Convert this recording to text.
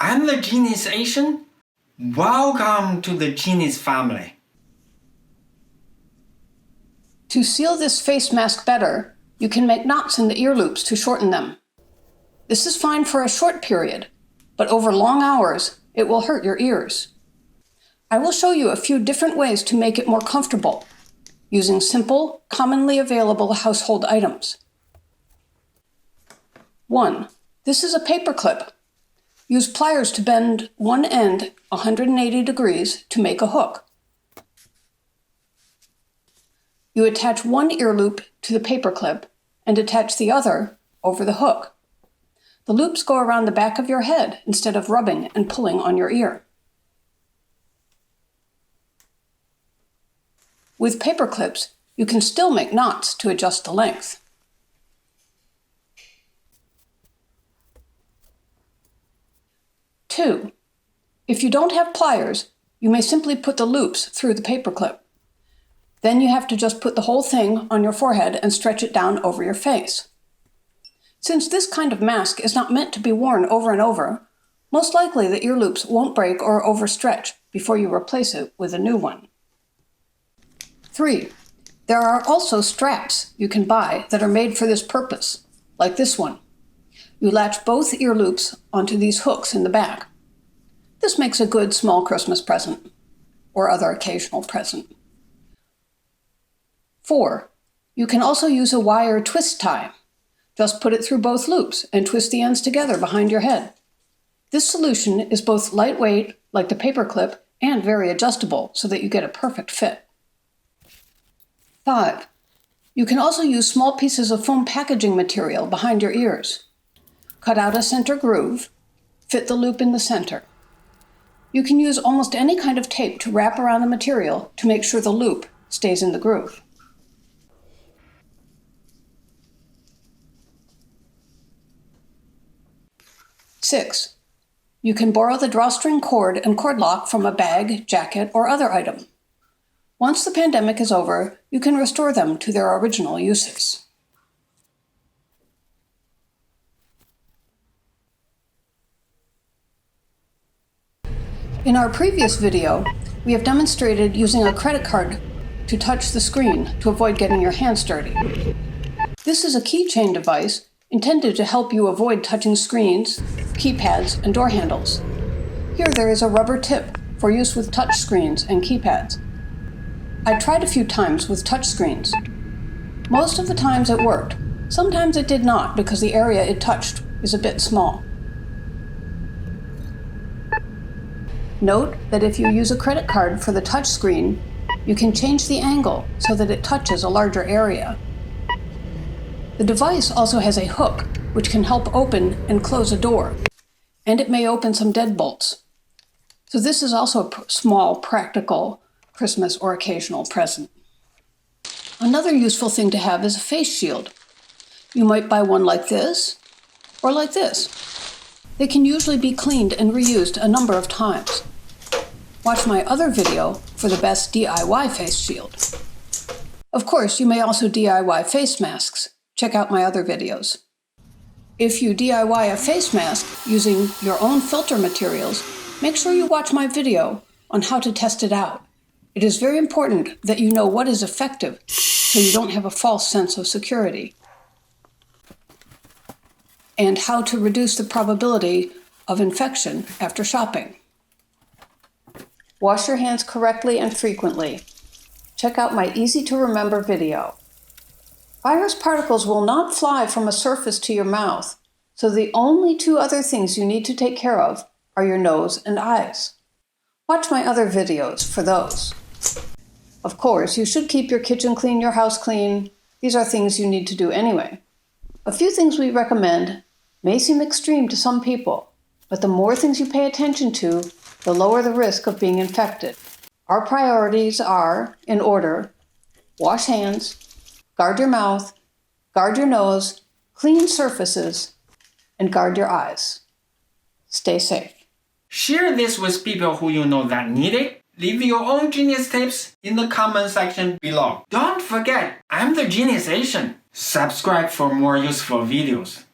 I'm the Genius Asian. Welcome to the Genius family. To seal this face mask better, you can make knots in the ear loops to shorten them. This is fine for a short period, but over long hours, it will hurt your ears. I will show you a few different ways to make it more comfortable, using simple, commonly available household items. 1. This is a paper clip. Use pliers to bend one end 180 degrees to make a hook. You attach one ear loop to the paper clip and attach the other over the hook. The loops go around the back of your head instead of rubbing and pulling on your ear. With paper clips, you can still make knots to adjust the length. Two, if you don't have pliers, you may simply put the loops through the paper clip. Then you have to just put the whole thing on your forehead and stretch it down over your face. Since this kind of mask is not meant to be worn over and over, most likely the ear loops won't break or overstretch before you replace it with a new one. 3. There are also straps you can buy that are made for this purpose, like this one. You latch both ear loops onto these hooks in the back. This makes a good small Christmas present, or other occasional present. 4. You can also use a wire twist tie. Just put it through both loops and twist the ends together behind your head. This solution is both lightweight, like the paper clip, and very adjustable so that you get a perfect fit. 5. You can also use small pieces of foam packaging material behind your ears. Cut out a center groove, fit the loop in the center. You can use almost any kind of tape to wrap around the material to make sure the loop stays in the groove. Six, you can borrow the drawstring cord and cord lock from a bag, jacket, or other item. Once the pandemic is over, you can restore them to their original uses. In our previous video, we have demonstrated using a credit card to touch the screen to avoid getting your hands dirty. This is a keychain device intended to help you avoid touching screens, keypads, and door handles. Here there is a rubber tip for use with touch screens and keypads. I tried a few times with touch screens. Most of the times it worked. Sometimes it did not because the area it touched is a bit small. Note that if you use a credit card for the touch screen, you can change the angle so that it touches a larger area. The device also has a hook which can help open and close a door, and it may open some deadbolts. So this is also a small, practical Christmas or occasional present. Another useful thing to have is a face shield. You might buy one like this or like this. They can usually be cleaned and reused a number of times. Watch my other video for the best DIY face shield. Of course, you may also DIY face masks. Check out my other videos. If you DIY a face mask using your own filter materials, make sure you watch my video on how to test it out. It is very important that you know what is effective so you don't have a false sense of security, and how to reduce the probability of infection after shopping. Wash your hands correctly and frequently. Check out my easy-to-remember video. Virus particles will not fly from a surface to your mouth, so the only two other things you need to take care of are your nose and eyes. Watch my other videos for those. Of course, you should keep your kitchen clean, your house clean. These are things you need to do anyway. A few things we recommend may seem extreme to some people, but the more things you pay attention to, the lower the risk of being infected. Our priorities are, in order, wash hands, guard your mouth, guard your nose, clean surfaces, and guard your eyes. Stay safe. Share this with people who you know that need it. Leave your own genius tips in the comment section below. Don't forget, I'm the Genius Asian. Subscribe for more useful videos.